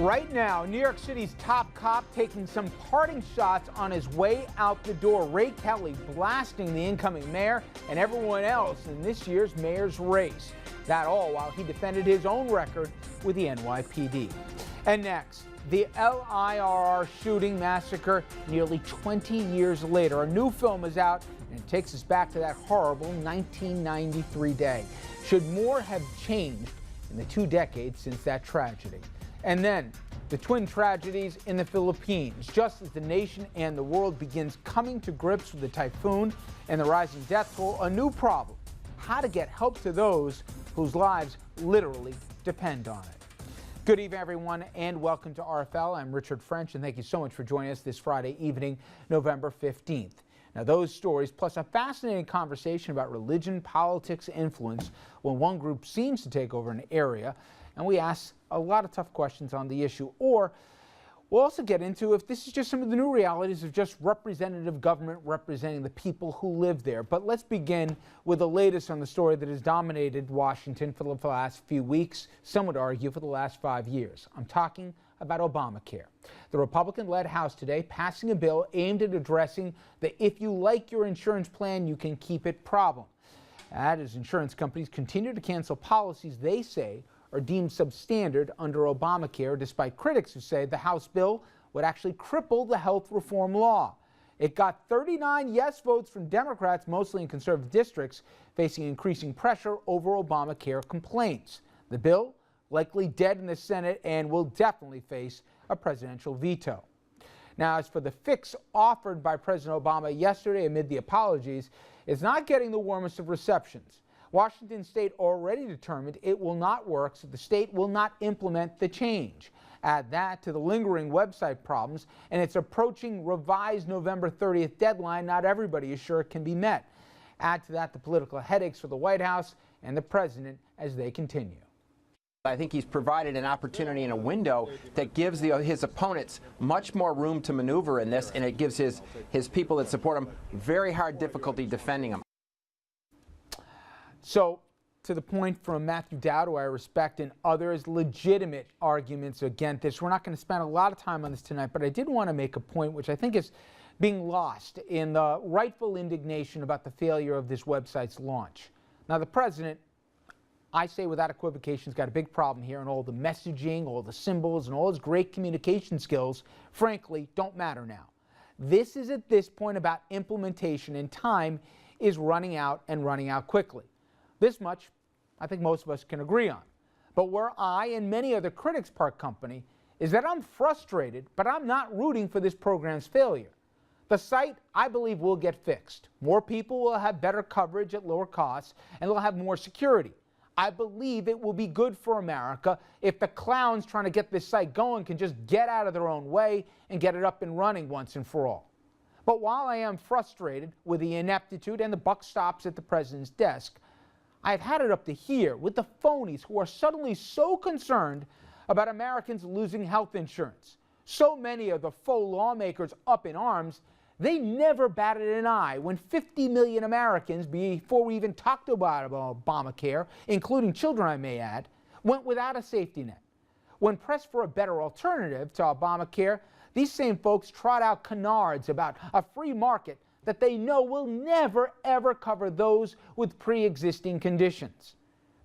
Right now, New York City's top cop taking some parting shots on his way out the door. Ray Kelly blasting the incoming mayor and everyone else in this year's mayor's race. That all while he defended his own record with the NYPD. And next, the LIRR shooting massacre nearly 20 years later. A new film is out and it takes us back to that horrible 1993 day. Should more have changed in the 2 decades since that tragedy? And then the twin tragedies in the Philippines, just as the nation and the world begins coming to grips with the typhoon and the rising death toll, a new problem: how to get help to those whose lives literally depend on it. Good evening, everyone, and welcome to RFL. I'm Richard French, and thank you so much for joining us this Friday evening, November 15th. Now, those stories, plus a fascinating conversation about religion, politics, influence, when one group seems to take over an area, and we ask a lot of tough questions on the issue. Or we'll also get into if this is just some of the new realities of just representative government representing the people who live there. But let's begin with the latest on the story that has dominated Washington for the last few weeks, some would argue for the last 5 years. I'm talking about Obamacare. The Republican-led House today passing a bill aimed at addressing the "if you like your insurance plan, you can keep it" problem. That as insurance companies continue to cancel policies they say are deemed substandard under Obamacare, despite critics who say the House bill would actually cripple the health reform law. It got 39 yes votes from Democrats, mostly in conservative districts, facing increasing pressure over Obamacare complaints. The bill likely dead in the Senate and will definitely face a presidential veto. Now, as for the fix offered by President Obama yesterday amid the apologies, it's not getting the warmest of receptions. Washington State already determined it will not work, so the state will not implement the change. Add that to the lingering website problems and its approaching revised November 30th deadline not everybody is sure it can be met. Add to that the political headaches for the White House and the president as they continue. I think he's provided an opportunity and a window that gives his opponents much more room to maneuver in this, and it gives his people that support him very hard difficulty defending him. So, to the point from Matthew Dowd, who I respect, and others, legitimate arguments against this. We're not going to spend a lot of time on this tonight, but I did want to make a point which I think is being lost in the rightful indignation about the failure of this website's launch. Now, the president, I say without equivocation, has got a big problem here, and all the messaging, all the symbols, and all his great communication skills, frankly, don't matter now. This is at this point about implementation, and time is running out and running out quickly. This much, I think most of us can agree on. But where I and many other critics part company is that I'm frustrated, but I'm not rooting for this program's failure. The site, I believe, will get fixed. More people will have better coverage at lower costs, and they'll have more security. I believe it will be good for America if the clowns trying to get this site going can just get out of their own way and get it up and running once and for all. But while I am frustrated with the ineptitude and the buck stops at the president's desk, I've had it up to here with the phonies who are suddenly so concerned about Americans losing health insurance. So many of the faux lawmakers up in arms, they never batted an eye when 50 million Americans, before we even talked about Obamacare, including children I may add, went without a safety net. When pressed for a better alternative to Obamacare, these same folks trot out canards about a free market that they know will never, ever cover those with pre-existing conditions.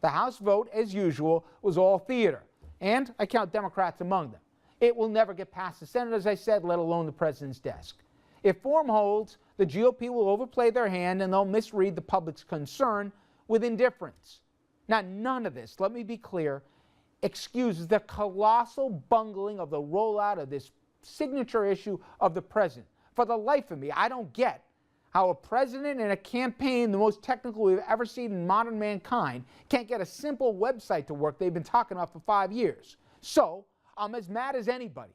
The House vote, as usual, was all theater, and I count Democrats among them. It will never get past the Senate, as I said, let alone the president's desk. If form holds, the GOP will overplay their hand and they'll misread the public's concern with indifference. Now, none of this, let me be clear, excuses the colossal bungling of the rollout of this signature issue of the president. For the life of me, I don't get how a president and a campaign, the most technical we've ever seen in modern mankind, can't get a simple website to work they've been talking about for 5 years. So, I'm as mad as anybody.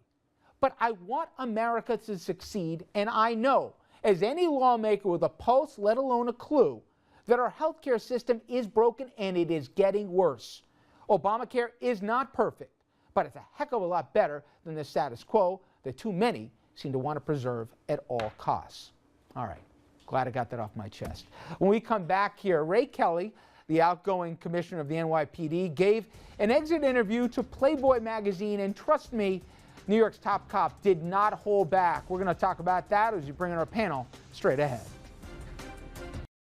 But I want America to succeed, and I know, as any lawmaker with a pulse, let alone a clue, that our healthcare system is broken and it is getting worse. Obamacare is not perfect, but it's a heck of a lot better than the status quo that too many seem to want to preserve at all costs. All right. Glad I got that off my chest. When we come back here, Ray Kelly the outgoing commissioner of the NYPD, gave an exit interview to Playboy magazine, and trust me, New York's top cop did not hold back. We're going to talk about that as we bring in our panel straight ahead.